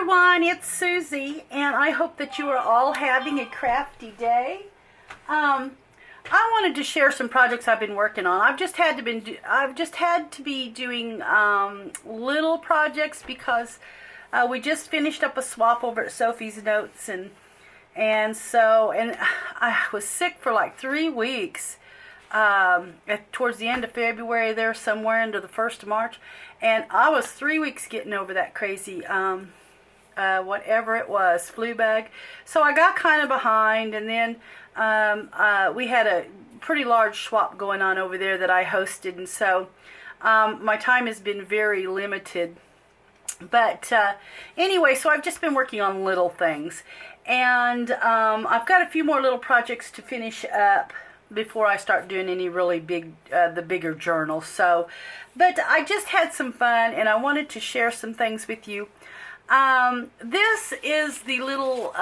everyone, it's Susie, and I hope that you are all having a crafty day. I wanted to share some projects I've been working on. I've just had to be doing little projects because we just finished up a swap over at Sophie's Notes, and I was sick for like 3 weeks. Towards the end of February there, somewhere into the 1st of March, and I was 3 weeks getting over that crazy whatever it was, flu bug. So I got kind of behind, and then we had a pretty large swap going on over there that I hosted, and so my time has been very limited. But anyway, so I've just been working on little things, and I've got a few more little projects to finish up before I start doing any really the bigger journals. So, but I just had some fun, and I wanted to share some things with you. This is the little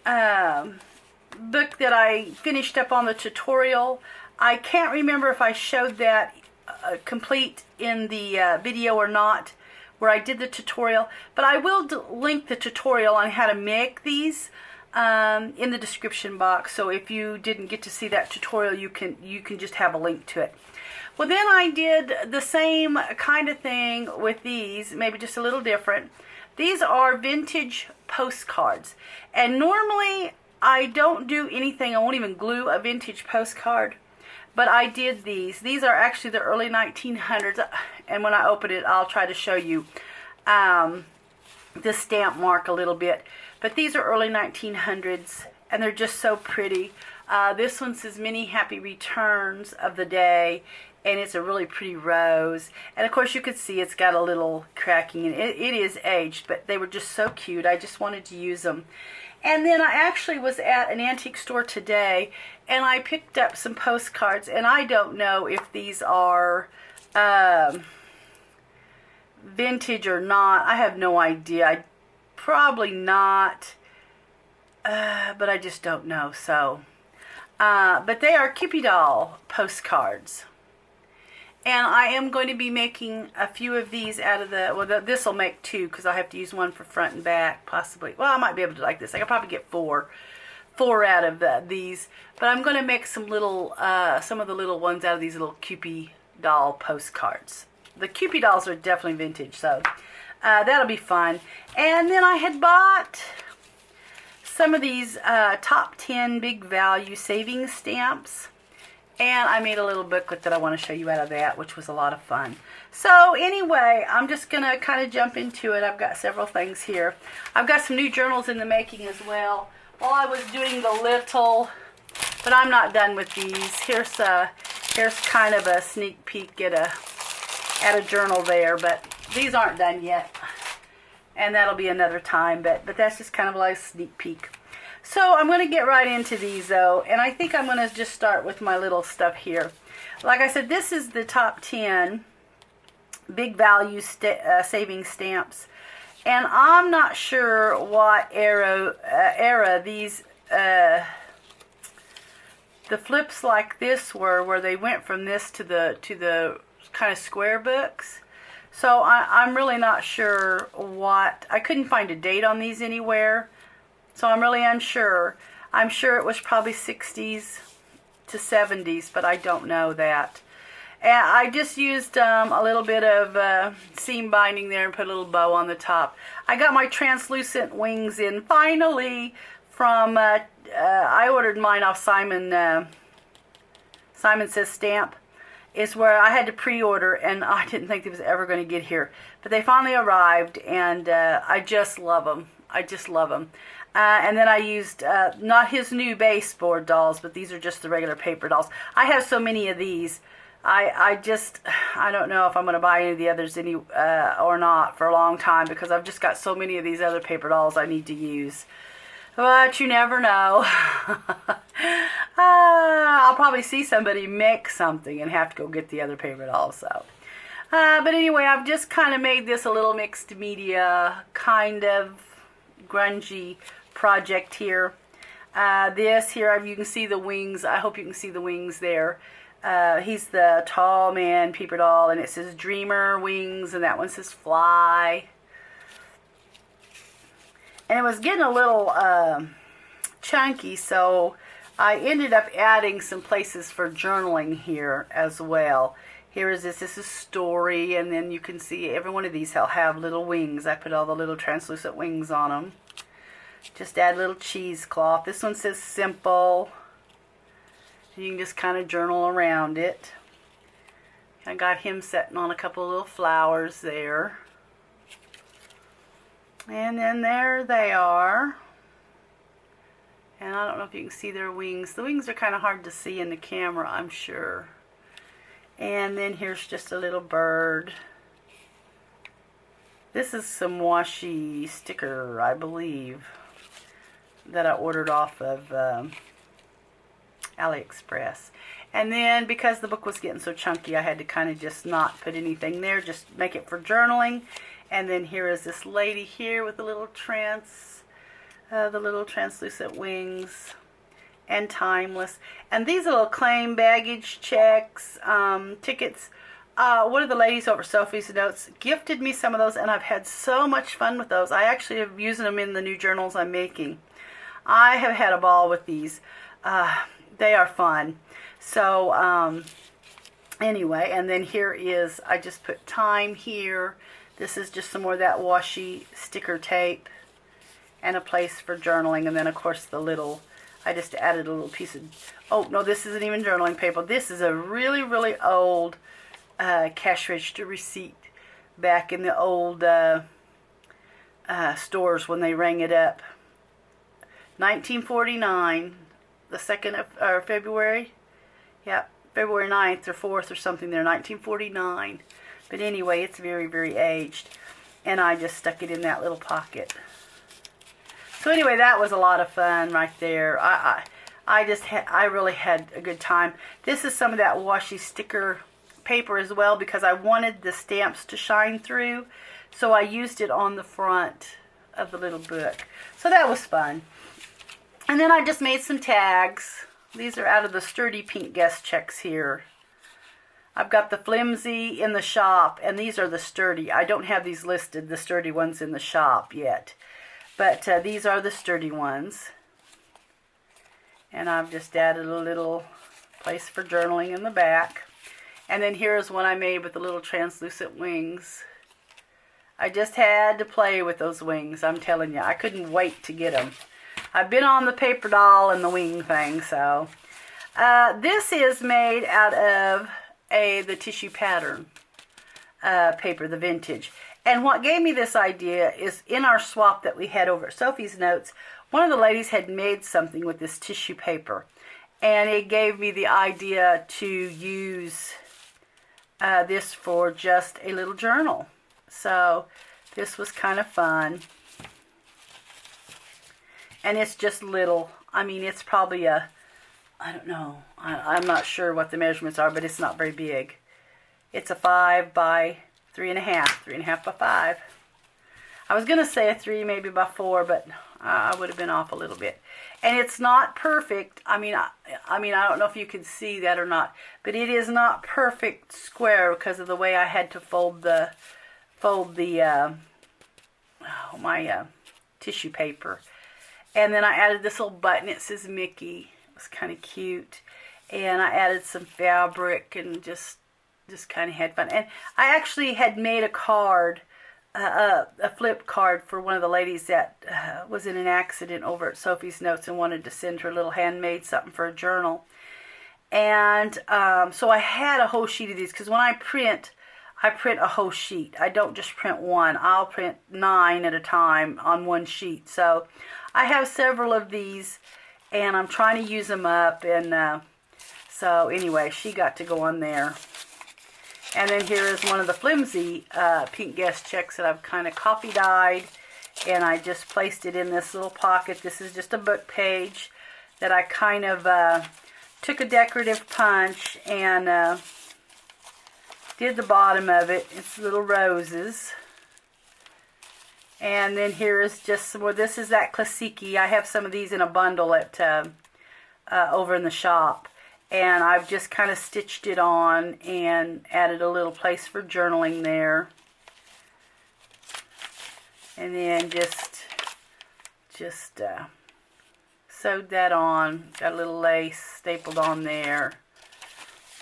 book that I finished up on the tutorial. I can't remember if I showed that complete in the video or not, where I did the tutorial, but I will link the tutorial on how to make these in the description box. So if you didn't get to see that tutorial, you can just have a link to it. Well, then I did the same kind of thing with these, maybe just a little different. These are vintage postcards, and normally I don't do anything. I won't even glue a vintage postcard, but I did these. These are actually the early 1900s, and when I open it, I'll try to show you the stamp mark a little bit. But these are early 1900s, and they're just so pretty. This one says many happy returns of the day, and it's a really pretty rose. And of course you could see it's got a little cracking in it. It is aged, but they were just so cute. I just wanted to use them. And then I actually was at an antique store today, and I picked up some postcards, and I don't know if these are vintage or not. I have no idea. Probably not, but I just don't know. So, but they are Cupid doll postcards, and I am going to be making a few of these out of this will make 2, because I have to use one for front and back, possibly. Well, I might be able to do like this. I could probably get four out of these, but I'm going to make some little, some of the little ones out of these little Cupid doll postcards. The Cupid dolls are definitely vintage, so that'll be fun. And then I had bought some of these top 10 big value savings stamps, and I made a little booklet that I want to show you out of that, which was a lot of fun. So anyway, I'm just going to kind of jump into it. I've got several things here. I've got some new journals in the making as well. While I was doing the little, but I'm not done with these. Here's kind of a sneak peek at a journal there, but these aren't done yet, and that'll be another time, but that's just kind of like a sneak peek. So I'm going to get right into these though, and I think I'm going to just start with my little stuff here. Like I said, this is the top 10 big value saving stamps, and I'm not sure what era these the flips like this were, where they went from this to the kind of square books. So I'm really not sure what. I couldn't find a date on these anywhere, so I'm really unsure. I'm sure it was probably 60s to 70s, but I don't know that. And I just used a little bit of seam binding there and put a little bow on the top. I got my translucent wings in finally from, I ordered mine off Simon Says Stamp. Is where I had to pre-order, and I didn't think it was ever going to get here. But they finally arrived, and I just love them. I just love them. And then I used, not his new baseboard dolls, but these are just the regular paper dolls. I have so many of these. I don't know if I'm going to buy any of the others or not for a long time, because I've just got so many of these other paper dolls I need to use. But you never know. I'll probably see somebody make something and have to go get the other paper dolls. So, but anyway, I've just kind of made this a little mixed media, kind of grungy project here. This here, you can see the wings. I hope you can see the wings there. He's the tall man paper doll, and it says Dreamer Wings, and that one says Fly. And it was getting a little chunky, so I ended up adding some places for journaling here as well. Here is this is story, and then you can see every one of these will have little wings. I put all the little translucent wings on them. Just add a little cheesecloth. This one says simple. You can just kind of journal around it. I got him setting on a couple of little flowers there. And then there they are. And I don't know if you can see their wings. The wings are kind of hard to see in the camera, I'm sure. And then here's just a little bird. This is some washi sticker, I believe, that I ordered off of AliExpress. And then because the book was getting so chunky, I had to kind of just not put anything there, just make it for journaling. And then here is this lady here with the little translucent wings, and timeless. And these little claim baggage checks, tickets. One of the ladies over Sophie's Notes gifted me some of those, and I've had so much fun with those. I actually have using them in the new journals I'm making. I have had a ball with these. They are fun. So anyway, and then here is, I just put time here. This is just some more of that washi sticker tape and a place for journaling. And then of course the little, I just added a little piece of, oh no, this isn't even journaling paper. This is a really, really old cash register receipt back in the old stores when they rang it up. 1949, the 2nd of February. Yep, February 9th or 4th or something there, 1949. But anyway, it's very, very aged. And I just stuck it in that little pocket. So anyway, that was a lot of fun right there. I really had a good time. This is some of that washi sticker paper as well, because I wanted the stamps to shine through. So I used it on the front of the little book. So that was fun. And then I just made some tags. These are out of the Sturdy Pink Guest Checks here. I've got the flimsy in the shop, and these are the sturdy. I don't have these listed, the sturdy ones in the shop yet. But these are the sturdy ones. And I've just added a little place for journaling in the back. And then here's one I made with the little translucent wings. I just had to play with those wings, I'm telling you. I couldn't wait to get them. I've been on the paper doll and the wing thing, so. This is made out of the tissue pattern paper, the vintage. And what gave me this idea is in our swap that we had over at Sophie's Notes, one of the ladies had made something with this tissue paper. And it gave me the idea to use this for just a little journal. So this was kind of fun. And it's just little. I mean, it's probably a, I don't know. I'm not sure what the measurements are, but it's not very big. It's a 5 by 3.5, 3.5 by 5. I was going to say a 3 maybe by 4, but I would have been off a little bit. And it's not perfect. I mean, I don't know if you can see that or not, but it is not perfect square because of the way I had to fold my tissue paper. And then I added this little button. It says Mickey. It was kind of cute. And I added some fabric and just kind of had fun. And I actually had made a card, a flip card for one of the ladies that was in an accident over at Sophie's Notes and wanted to send her a little handmade something for a journal. And so I had a whole sheet of these because when I print a whole sheet. I don't just print one. I'll print 9 at a time on one sheet. So I have several of these and I'm trying to use them up. And so anyway, she got to go on there. And then here is one of the flimsy pink guest checks that I've kind of copy dyed. And I just placed it in this little pocket. This is just a book page that I kind of took a decorative punch and did the bottom of it. It's little roses. And then here is just some more. This is that Klasiki. I have some of these in a bundle at over in the shop. And I've just kind of stitched it on and added a little place for journaling there. And then just just sewed that on. Got a little lace stapled on there.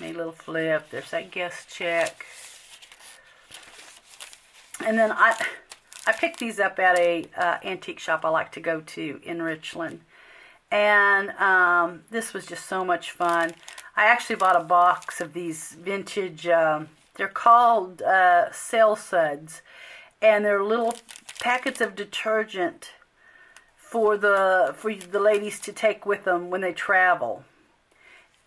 Made a little flip. There's that guest check. And then I picked these up at a antique shop I like to go to in Richland. And this was just so much fun. I actually bought a box of these vintage, they're called cell suds. And they're little packets of detergent for the ladies to take with them when they travel.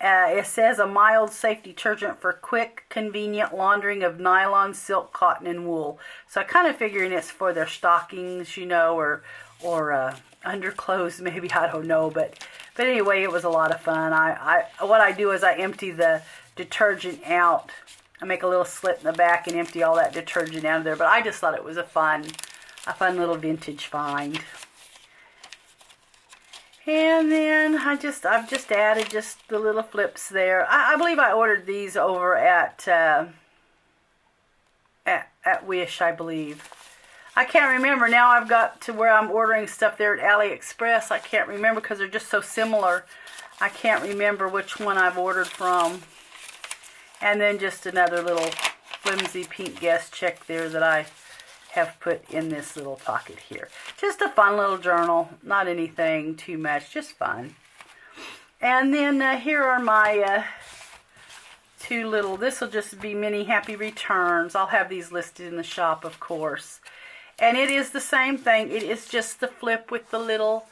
It says a mild, safe detergent for quick, convenient laundering of nylon, silk, cotton, and wool. So I kind of figuring it's for their stockings, you know, or underclothes, maybe, I don't know. But anyway, it was a lot of fun. What I do is I empty the detergent out. I make a little slit in the back and empty all that detergent out of there. But I just thought it was a fun little vintage find. And then I've just added just the little flips there. I believe I ordered these over at Wish, I believe. I can't remember. Now I've got to where I'm ordering stuff there at AliExpress. I can't remember because they're just so similar. I can't remember which one I've ordered from. And then just another little flimsy pink guest check there that I have put in this little pocket here. Just a fun little journal. Not anything too much. Just fun. And then here are my two little, this will just be mini happy returns. I'll have these listed in the shop, of course. And it is the same thing. It is just the flip with the little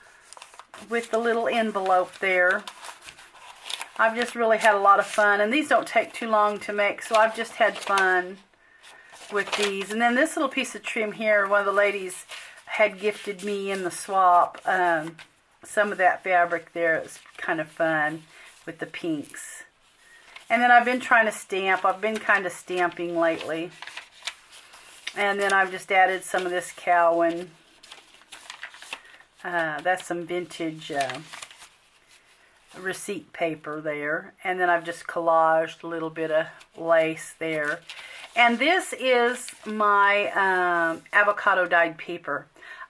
envelope there. I've just really had a lot of fun. And these don't take too long to make, so I've just had fun with these. And then this little piece of trim here, one of the ladies had gifted me in the swap some of that fabric there. It was kind of fun with the pinks. And then I've been trying to stamp. I've been kind of stamping lately. And then I've just added some of this Cowan. That's some vintage receipt paper there. And then I've just collaged a little bit of lace there. And this is my avocado dyed paper.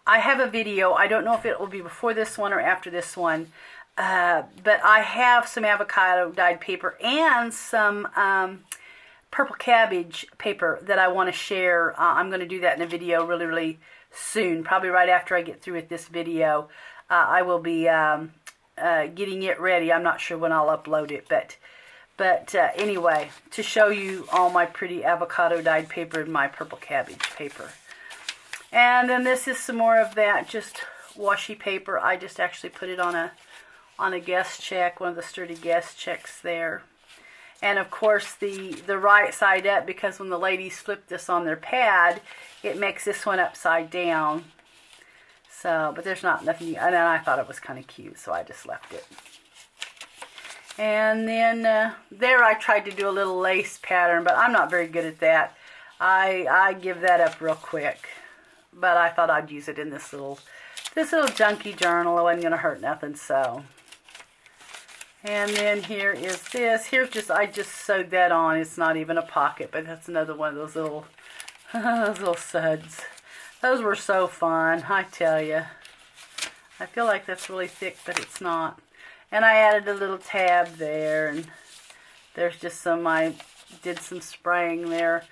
I have a video. I don't know if it will be before this one or after this one. But I have some avocado dyed paper and some purple cabbage paper that I want to share. I'm going to do that in a video really, really soon. Probably right after I get through with this video. I will be getting it ready. I'm not sure when I'll upload it, but anyway, to show you all my pretty avocado dyed paper and my purple cabbage paper. And then this is some more of that just washi paper. I just actually put it on a guest check, one of the sturdy guest checks there. And of course the right side up, because when the ladies flip this on their pad, it makes this one upside down. So, but there's nothing, and then I thought it was kind of cute, so I just left it. And then there I tried to do a little lace pattern, but I'm not very good at that. I give that up real quick. But I thought I'd use it in this little junky journal. It wasn't going to hurt nothing, so. And then here is this. I just sewed that on. It's not even a pocket, but that's another one of those little, those little suds. Those were so fun, I tell you. I feel like that's really thick, but it's not. And I added a little tab there, and there's just some, I did some spraying there.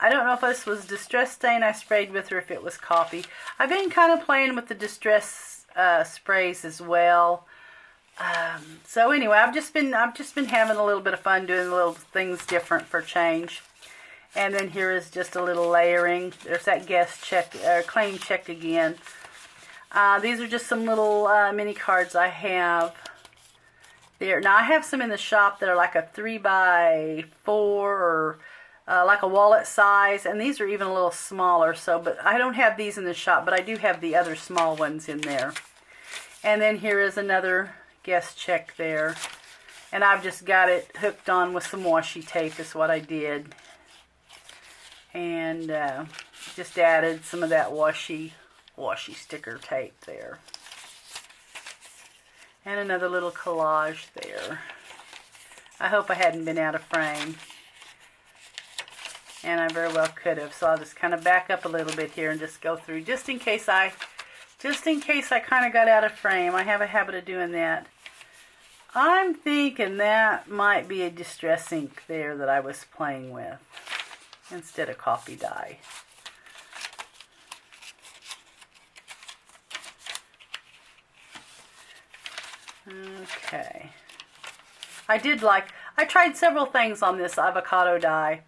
I don't know if this was Distress Stain I sprayed with or if it was coffee. I've been kind of playing with the Distress sprays as well. So anyway, I've just been having a little bit of fun doing little things different for change. And then here is just a little layering. There's that guest check, claim check again. These are just some little mini cards I have there. Now I have some in the shop that are like a 3x4 or like a wallet size, and these are even a little smaller. So, but I don't have these in the shop, but I do have the other small ones in there. And then here is another guest check there, and I've just got it hooked on with some washi tape is what I did, and just added some of that washi sticker tape there, and another little collage there. I hope I hadn't been out of frame, and I very well could have, so I'll just kind of back up a little bit here and just go through just in case I Just in case I kind of got out of frame. I have a habit of doing that. I'm thinking that might be a distress ink there that I was playing with instead of coffee dye. Okay. I tried several things on this avocado dye.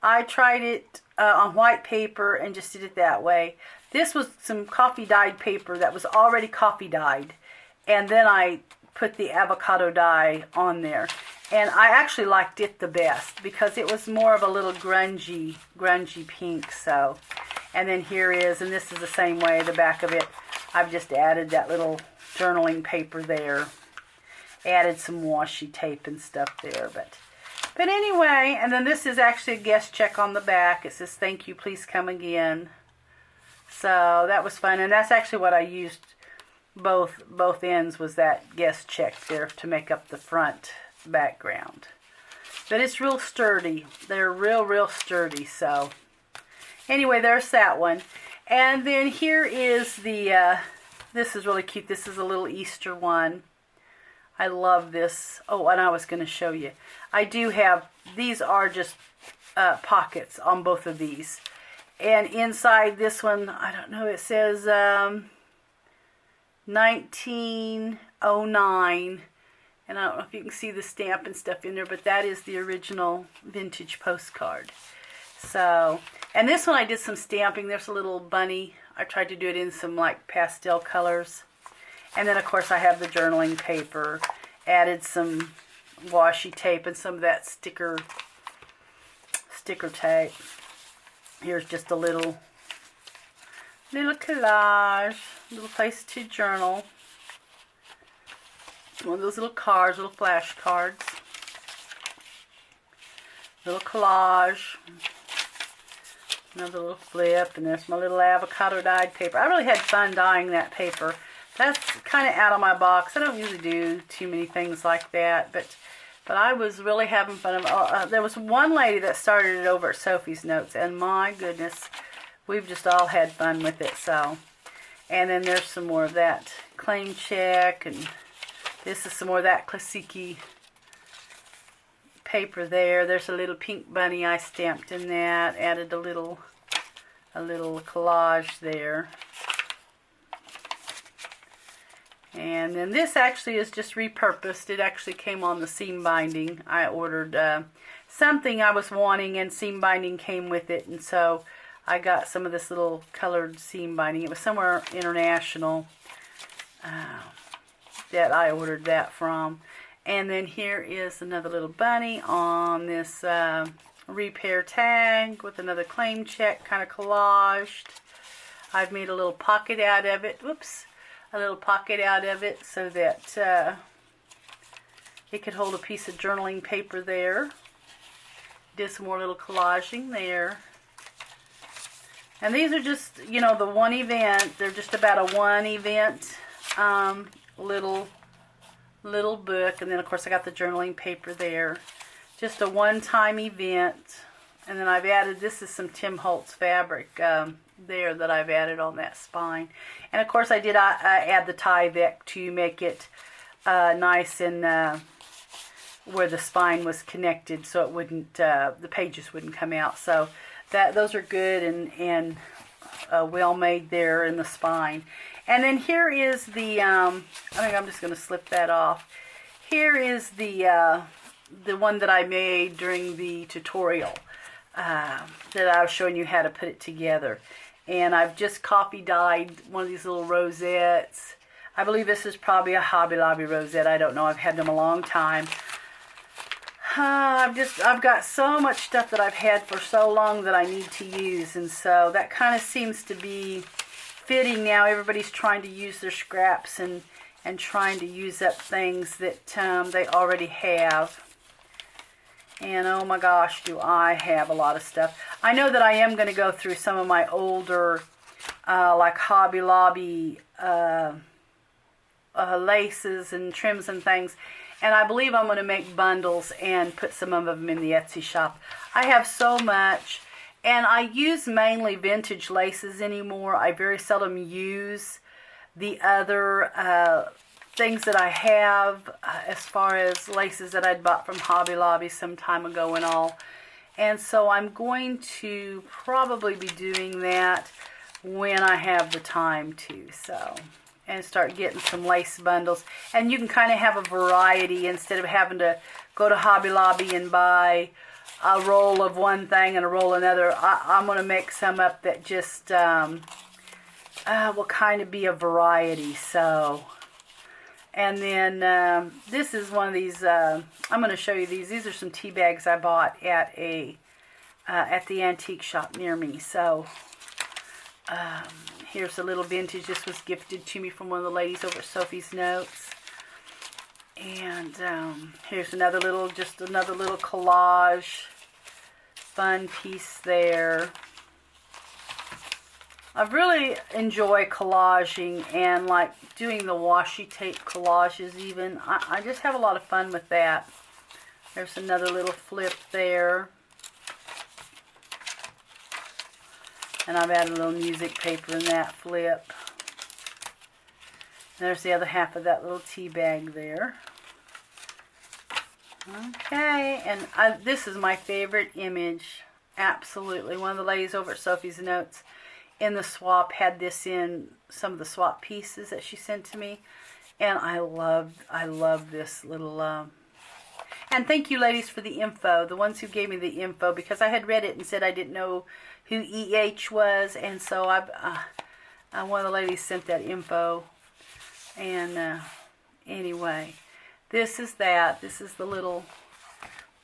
I tried it on white paper and just did it that way. This was some coffee dyed paper that was already coffee dyed. And then I put the avocado dye on there. And I actually liked it the best because it was more of a little grungy pink. So, and then here is, and this is the same way, the back of it. I've just added that little journaling paper there. Added some washi tape and stuff there. But anyway, and then this is actually a guest check on the back. It says, thank you, please come again. So that was fun. And that's actually what I used both ends was that guest check there to make up the front background. But it's real sturdy. They're real sturdy. So anyway, there's that one. And then here is the, this is really cute. This is a little Easter one. I love this. Oh, and I was going to show you. I do have, these are just pockets on both of these. And inside this one, I don't know, it says 1909. And I don't know if you can see the stamp and stuff in there, but that is the original vintage postcard. So, and this one I did some stamping. There's a little bunny. I tried to do it in some like pastel colors. And then, of course, I have the journaling paper, added some washi tape and some of that sticker tape. Here's just a little collage, little place to journal. One of those little cards, little flash cards. Little collage. Another little flip, and there's my little avocado dyed paper. I really had fun dyeing that paper. That's kind of out of my box. I don't usually do too many things like that, but I was really having fun. There was one lady that started it over at Sophie's Notes, and my goodness, we've just all had fun with it. So, and then there's some more of that claim check, and this is some more of that classique paper there. There's a little pink bunny I stamped in that. Added a little collage there. And then this actually is just repurposed. It actually came on the seam binding. I ordered something I was wanting and seam binding came with it. And so I got some of this little colored seam binding. It was somewhere international that I ordered that from. And then here is another little bunny on this repair tag with another claim check kind of collaged. I've made a little pocket out of it. Whoops. A little pocket out of it so that it could hold a piece of journaling paper there. Did some more little collaging there. And these are just, you know, the one event. They're just about a one event little book. And then, of course, I got the journaling paper there. Just a one-time event. And then I've added, this is some Tim Holtz fabric there that I've added on that spine. And of course I did add the Tyvek to make it nice and where the spine was connected so it wouldn't, the pages wouldn't come out. So those are good and well made there in the spine. And then here is the, I think I'm just going to slip that off. Here is the one that I made during the tutorial. That I was showing you how to put it together. And I've just coffee dyed one of these little rosettes. I believe this is probably a Hobby Lobby rosette. I don't know. I've had them a long time. I've got so much stuff that I've had for so long that I need to use. And so that kind of seems to be fitting now. Everybody's trying to use their scraps and trying to use up things that they already have. And oh my gosh, do I have a lot of stuff. I know that I am going to go through some of my older, like Hobby Lobby laces and trims and things. And I believe I'm going to make bundles and put some of them in the Etsy shop. I have so much. And I use mainly vintage laces anymore. I very seldom use the other things that I have as far as laces that I'd bought from Hobby Lobby some time ago and all. And so I'm going to probably be doing that when I have the time to. So, and start getting some lace bundles. And you can kind of have a variety instead of having to go to Hobby Lobby and buy a roll of one thing and a roll of another. I'm going to make some up that just will kind of be a variety. So, and then this is one of these, I'm going to show you these. These are some tea bags I bought at the antique shop near me. So, here's a little vintage. This was gifted to me from one of the ladies over at Sophie's Notes. And here's another little, just another little collage. Fun piece there. I really enjoy collaging and like doing the washi tape collages even. I just have a lot of fun with that. There's another little flip there. And I've added a little music paper in that flip. There's the other half of that little tea bag there. Okay, and this is my favorite image. Absolutely. One of the ladies over at Sophie's Notes in the swap had this in some of the swap pieces that she sent to me. And I love this little... and thank you, ladies, for the info. The ones who gave me the info, because I had read it and said I didn't know who EH was. And so one of the ladies sent that info. And anyway... This is that. This is the little...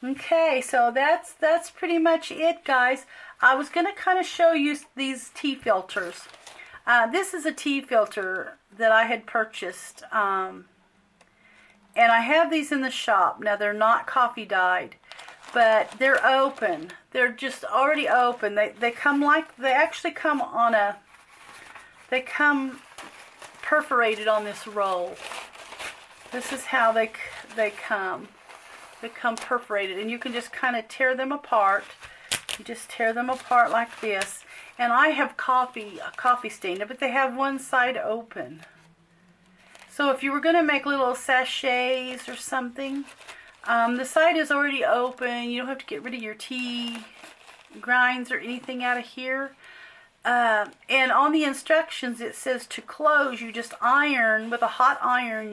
Okay, so that's pretty much it, guys. I was going to kind of show you these tea filters. This is a tea filter that I had purchased. And I have these in the shop. Now, they're not coffee dyed, but they're open. They're just already open. They come like... They actually come on a... They come perforated on this roll. This is how they come. They come perforated, and you can just kind of tear them apart. You just tear them apart like this. And I have a coffee stain, but they have one side open. So if you were going to make little sachets or something, the side is already open. You don't have to get rid of your tea grinds or anything out of here. And on the instructions, it says to close, you just iron with a hot iron.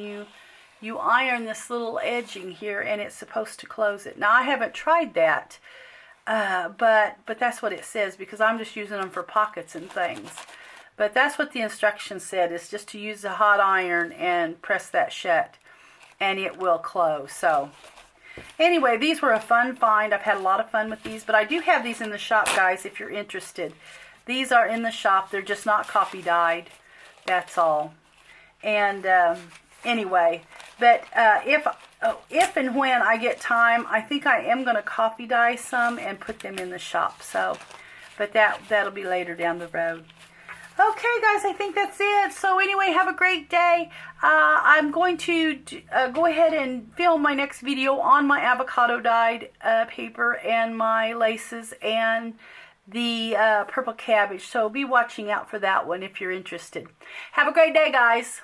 You iron this little edging here, and it's supposed to close it. Now, I haven't tried that, but that's what it says, because I'm just using them for pockets and things. But that's what the instructions said, is just to use the hot iron and press that shut, and it will close. So, anyway, these were a fun find. I've had a lot of fun with these, but I do have these in the shop, guys, if you're interested. These are in the shop. They're just not coffee dyed. That's all. And... anyway, but if and when I get time, I think I am going to coffee dye some and put them in the shop. So, but that'll be later down the road. Okay, guys, I think that's it. So anyway, have a great day. I'm going to go ahead and film my next video on my avocado dyed paper and my laces and the purple cabbage. So be watching out for that one if you're interested. Have a great day, guys.